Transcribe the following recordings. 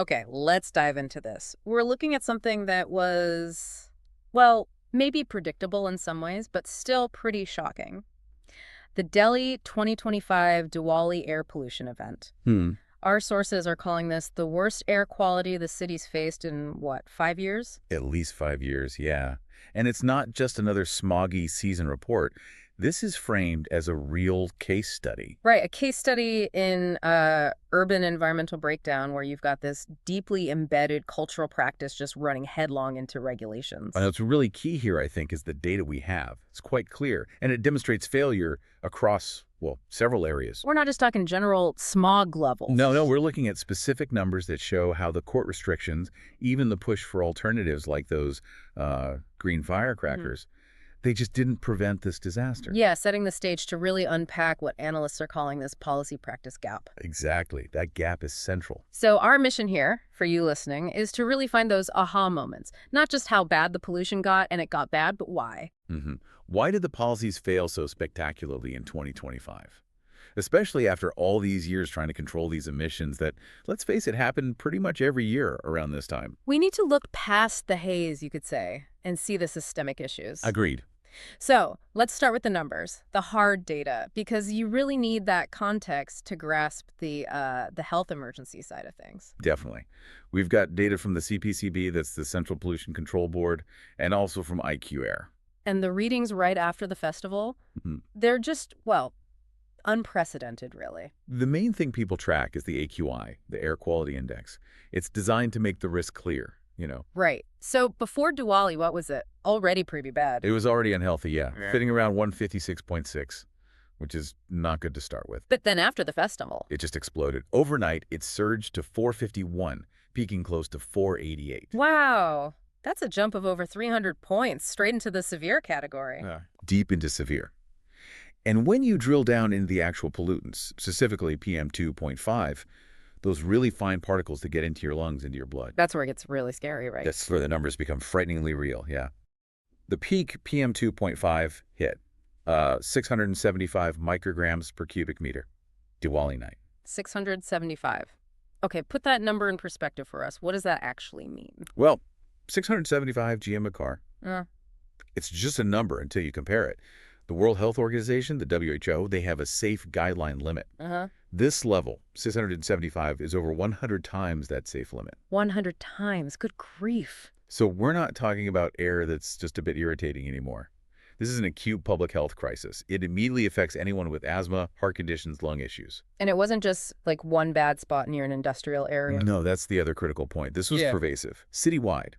Okay, let's dive into this. We're looking at something that was, well, maybe predictable in some ways, but still pretty shocking. The Delhi 2025 Diwali air pollution event. Hmm. Our sources are calling this the worst air quality the city's faced in, what, 5 years? At least 5 years, yeah. And it's not just another smoggy season report. This is framed as a real case study. Right, a case study in urban environmental breakdown where you've got this deeply embedded cultural practice just running headlong into regulations. And what's really key here, I think, is the data we have. It's quite clear, and it demonstrates failure across, well, several areas. We're not just talking general smog levels. No, we're looking at specific numbers that show how the court restrictions, even the push for alternatives like those green firecrackers, they just didn't prevent this disaster. Yeah, setting the stage to really unpack what analysts are calling this policy practice gap. Exactly. That gap is central. So our mission here, for you listening, is to really find those aha moments. Not just how bad the pollution got, and it got bad, but why. Why did the policies fail so spectacularly in 2025? Especially after all these years trying to control these emissions that, let's face it, happen pretty much every year around this time. We need to look past the haze, you could say, and see the systemic issues. Agreed. So let's start with the numbers, the hard data, because you really need that context to grasp the health emergency side of things. Definitely. We've got data from the CPCB, that's the Central Pollution Control Board, and also from IQ Air. And the readings right after the festival, they're just, well, unprecedented, really. The main thing people track is the AQI, the Air Quality Index. It's designed to make the risk clear, you know. Right. So before Diwali, what was it? Already pretty bad. It was already unhealthy, yeah. Fitting around 156.6, which is not good to start with. But then after the festival. It just exploded. Overnight, it surged to 451, peaking close to 488. Wow. That's a jump of over 300 points straight into the severe category. Deep into severe. And when you drill down into the actual pollutants, specifically PM2.5, those really fine particles that get into your lungs, into your blood. That's where it gets really scary, right? That's where the numbers become frighteningly real, yeah. The peak PM2.5 hit 675 micrograms per cubic meter, Diwali night. 675. Okay, put that number in perspective for us. What does that actually mean? Well, 675 GM a car. It's just a number until you compare it. The World Health Organization, the WHO, they have a safe guideline limit. This level, 675, is over 100 times that safe limit. 100 times. Good grief. So we're not talking about air that's just a bit irritating anymore. This is an acute public health crisis. It immediately affects anyone with asthma, heart conditions, lung issues. And it wasn't just like one bad spot near an industrial area. No, that's the other critical point. This was pervasive. Citywide.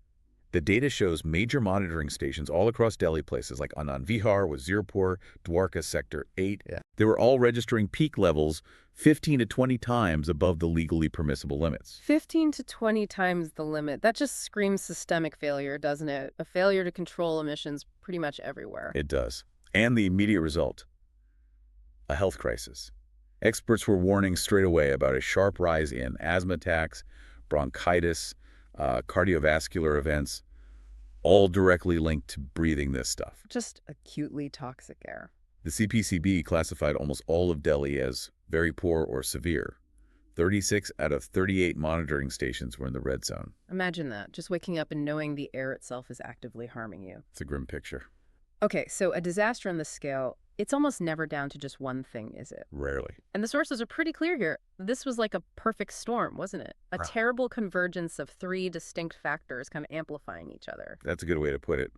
The data shows major monitoring stations all across Delhi, places like Anand Vihar, Wazirpur, Dwarka Sector 8. They were all registering peak levels 15 to 20 times above the legally permissible limits. 15 to 20 times the limit. That just screams systemic failure, doesn't it? A failure to control emissions pretty much everywhere. It does. And the immediate result, a health crisis. Experts were warning straight away about a sharp rise in asthma attacks, bronchitis, cardiovascular events, all directly linked to breathing this stuff. Just acutely toxic air. The CPCB classified almost all of Delhi as very poor or severe. 36 out of 38 monitoring stations were in the red zone. Imagine that, just waking up and knowing the air itself is actively harming you. It's a grim picture. Okay, so a disaster on this scale, it's almost never down to just one thing, is it? Rarely. And the sources are pretty clear here. This was like a perfect storm, wasn't it? A terrible convergence of three distinct factors kind of amplifying each other. That's a good way to put it.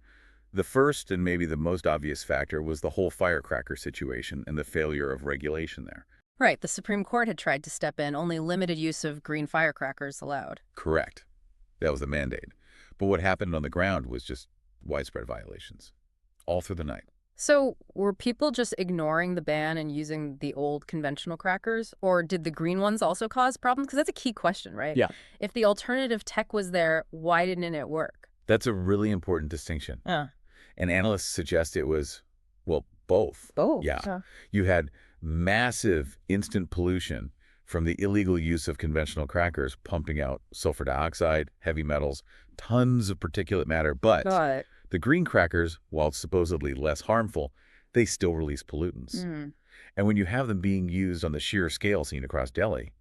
The first and maybe the most obvious factor was the whole firecracker situation and the failure of regulation there. Right, the Supreme Court had tried to step in, only limited use of green firecrackers allowed. Correct. That was the mandate. But what happened on the ground was just widespread violations, all through the night. So were people just ignoring the ban and using the old conventional crackers? Or did the green ones also cause problems? Because that's a key question, right? Yeah. If the alternative tech was there, why didn't it work? That's a really important distinction. And analysts suggest it was, well, both. Both? Yeah. You had massive instant pollution from the illegal use of conventional crackers pumping out sulfur dioxide, heavy metals, tons of particulate matter. But the green crackers, while supposedly less harmful, they still release pollutants. And when you have them being used on the sheer scale seen across Delhi,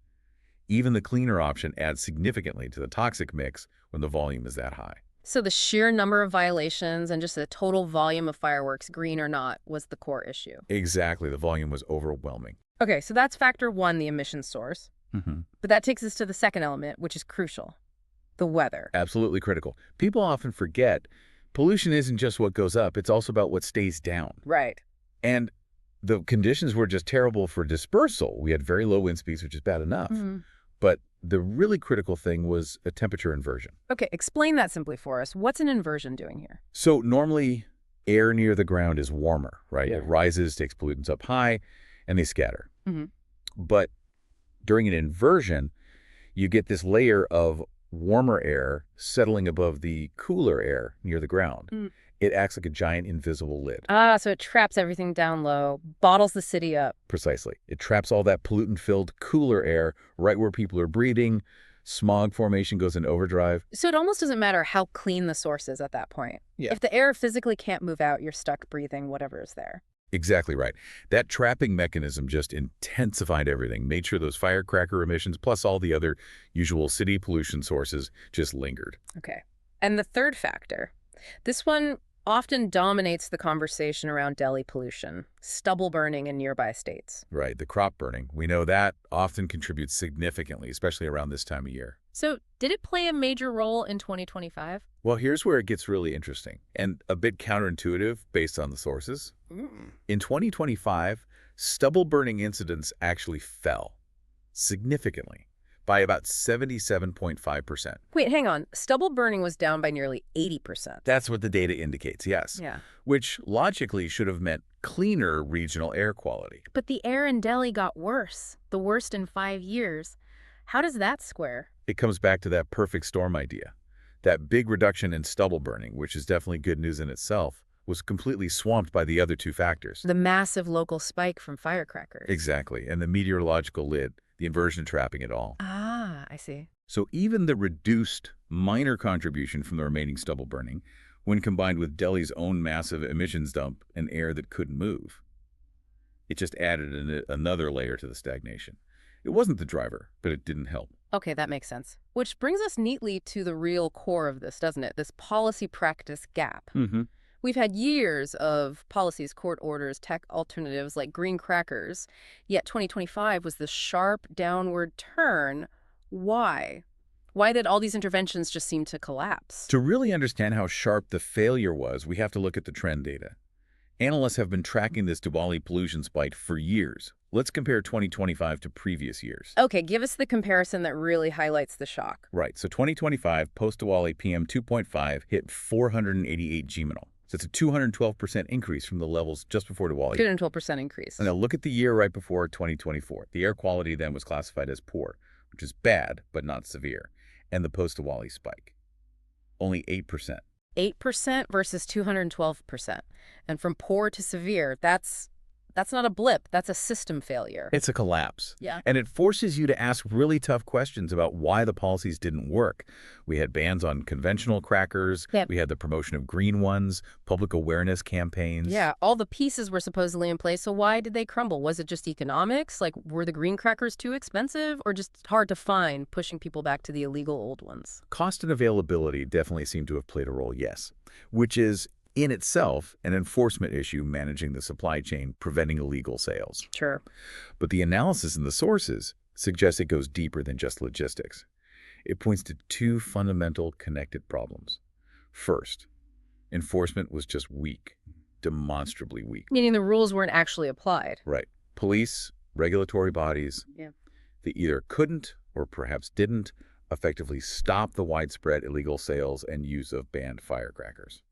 Even the cleaner option adds significantly to the toxic mix when the volume is that high. So the sheer number of violations and just the total volume of fireworks, green or not, was the core issue. Exactly. The volume was overwhelming. Okay, so that's factor one, the emission source. But that takes us to the second element, which is crucial, the weather. Absolutely critical. People often forget pollution isn't just what goes up, it's also about what stays down. Right. And the conditions were just terrible for dispersal. We had very low wind speeds, which is bad enough. But the really critical thing was a temperature inversion. Okay, explain that simply for us. What's an inversion doing here? So normally, air near the ground is warmer, right? Yeah. It rises, takes pollutants up high, and they scatter. But during an inversion, you get this layer of warmer air settling above the cooler air near the ground. It acts like a giant invisible lid. Ah, so it traps everything down low, bottles the city up. Precisely. It traps all that pollutant-filled cooler air right where people are breathing. Smog formation goes into overdrive. So it almost doesn't matter how clean the source is at that point. Yeah. If the air physically can't move out, you're stuck breathing whatever is there. Exactly right. That trapping mechanism just intensified everything, made sure those firecracker emissions, plus all the other usual city pollution sources, just lingered. Okay. And the third factor, this one often dominates the conversation around Delhi pollution, stubble burning in nearby states. Right, the crop burning. We know that often contributes significantly, especially around this time of year. So did it play a major role in 2025? Well, here's where it gets really interesting and a bit counterintuitive based on the sources. In 2025, stubble burning incidents actually fell significantly by about 77.5%. Wait, hang on. Stubble burning was down by nearly 80%. That's what the data indicates, yes. Yeah. Which logically should have meant cleaner regional air quality. But the air in Delhi got worse, the worst in 5 years. How does that square? It comes back to that perfect storm idea. That big reduction in stubble burning, which is definitely good news in itself, was completely swamped by the other two factors. The massive local spike from firecrackers. Exactly, and the meteorological lid, the inversion trapping it all. Ah, I see. So even the reduced minor contribution from the remaining stubble burning, when combined with Delhi's own massive emissions dump and air that couldn't move, it just added another layer to the stagnation. It wasn't the driver, but it didn't help. Okay, that makes sense. Which brings us neatly to the real core of this, doesn't it? This policy-practice gap. We've had years of policies, court orders, tech alternatives like green crackers, yet 2025 was the sharp downward turn. Why? Why did all these interventions just seem to collapse? To really understand how sharp the failure was, we have to look at the trend data. Analysts have been tracking this Diwali pollution spike for years. Let's compare 2025 to previous years. Okay, give us the comparison that really highlights the shock. Right, so 2025, post-Diwali PM 2.5 hit 488 Gminal. So it's a 212% increase from the levels just before Diwali. 212% increase. And now look at the year right before 2024. The air quality then was classified as poor, which is bad but not severe. And the post-Diwali spike, only 8%. 8% versus 212%. And from poor to severe, that's not a blip. That's a system failure. It's a collapse. Yeah. And it forces you to ask really tough questions about why the policies didn't work. We had bans on conventional crackers. Yep. We had the promotion of green ones, public awareness campaigns. Yeah, all the pieces were supposedly in place, so why did they crumble? Was it just economics? Like, were the green crackers too expensive or just hard to find, pushing people back to the illegal old ones? Cost and availability definitely seem to have played a role, yes, which is in itself an enforcement issue, managing the supply chain, preventing illegal sales. Sure. But the analysis in the sources suggests it goes deeper than just logistics. It points to two fundamental connected problems. First, enforcement was just weak, demonstrably weak. Meaning the rules weren't actually applied. Right. Police, regulatory bodies, they either couldn't or perhaps didn't effectively stop the widespread illegal sales and use of banned firecrackers.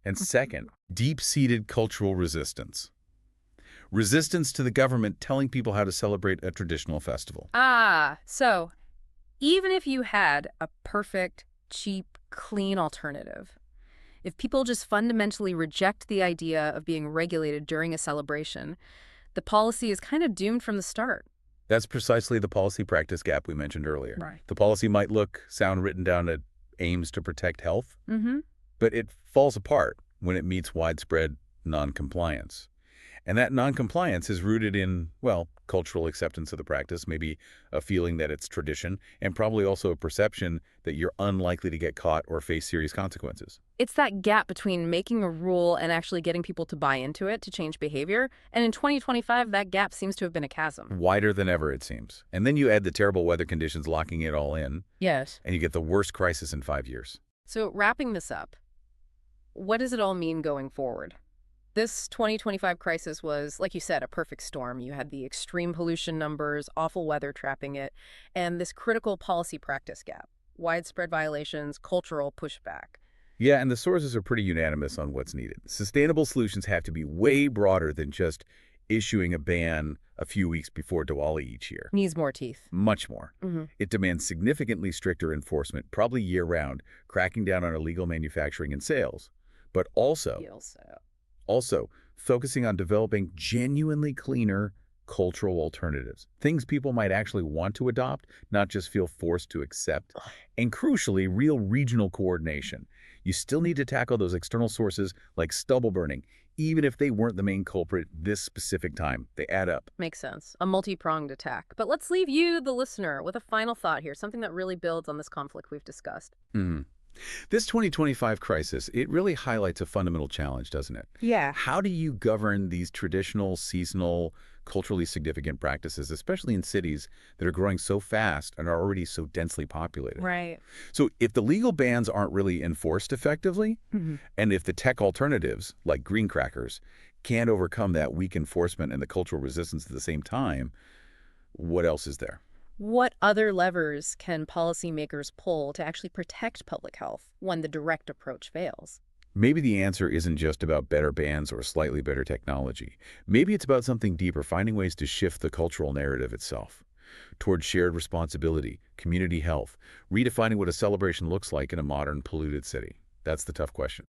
And second, deep-seated cultural resistance. Resistance to the government telling people how to celebrate a traditional festival. Ah, so even if you had a perfect, cheap, clean alternative, if people just fundamentally reject the idea of being regulated during a celebration, the policy is kind of doomed from the start. That's precisely the policy-practice gap we mentioned earlier. Right. The policy might sound written down at aims to protect health, but it falls apart when it meets widespread non-compliance. And that noncompliance is rooted in, well, cultural acceptance of the practice, maybe a feeling that it's tradition, and probably also a perception that you're unlikely to get caught or face serious consequences. It's that gap between making a rule and actually getting people to buy into it to change behavior. And in 2025, that gap seems to have been a chasm. Wider than ever, it seems. And then you add the terrible weather conditions locking it all in, Yes. and you get the worst crisis in 5 years. So wrapping this up, what does it all mean going forward? This 2025 crisis was, like you said, a perfect storm. You had the extreme pollution numbers, awful weather trapping it, and this critical policy practice gap, widespread violations, cultural pushback. Yeah, and the sources are pretty unanimous on what's needed. Sustainable solutions have to be way broader than just issuing a ban a few weeks before Diwali each year. Needs more teeth. Much more. It demands significantly stricter enforcement, probably year-round, cracking down on illegal manufacturing and sales, but also focusing on developing genuinely cleaner cultural alternatives, things people might actually want to adopt, not just feel forced to accept, and crucially, real regional coordination. You still need to tackle those external sources like stubble burning, even if they weren't the main culprit this specific time. They add up. Makes sense. A multi-pronged attack. But let's leave you, the listener, with a final thought here, something that really builds on this conflict we've discussed. This 2025 crisis, it really highlights a fundamental challenge, doesn't it? Yeah. How do you govern these traditional, seasonal, culturally significant practices, especially in cities that are growing so fast and are already so densely populated? Right. So if the legal bans aren't really enforced effectively, and if the tech alternatives, like green crackers, can't overcome that weak enforcement and the cultural resistance at the same time, what else is there? What other levers can policymakers pull to actually protect public health when the direct approach fails? Maybe the answer isn't just about better bans or slightly better technology. Maybe it's about something deeper, finding ways to shift the cultural narrative itself towards shared responsibility, community health, redefining what a celebration looks like in a modern, polluted city. That's the tough question.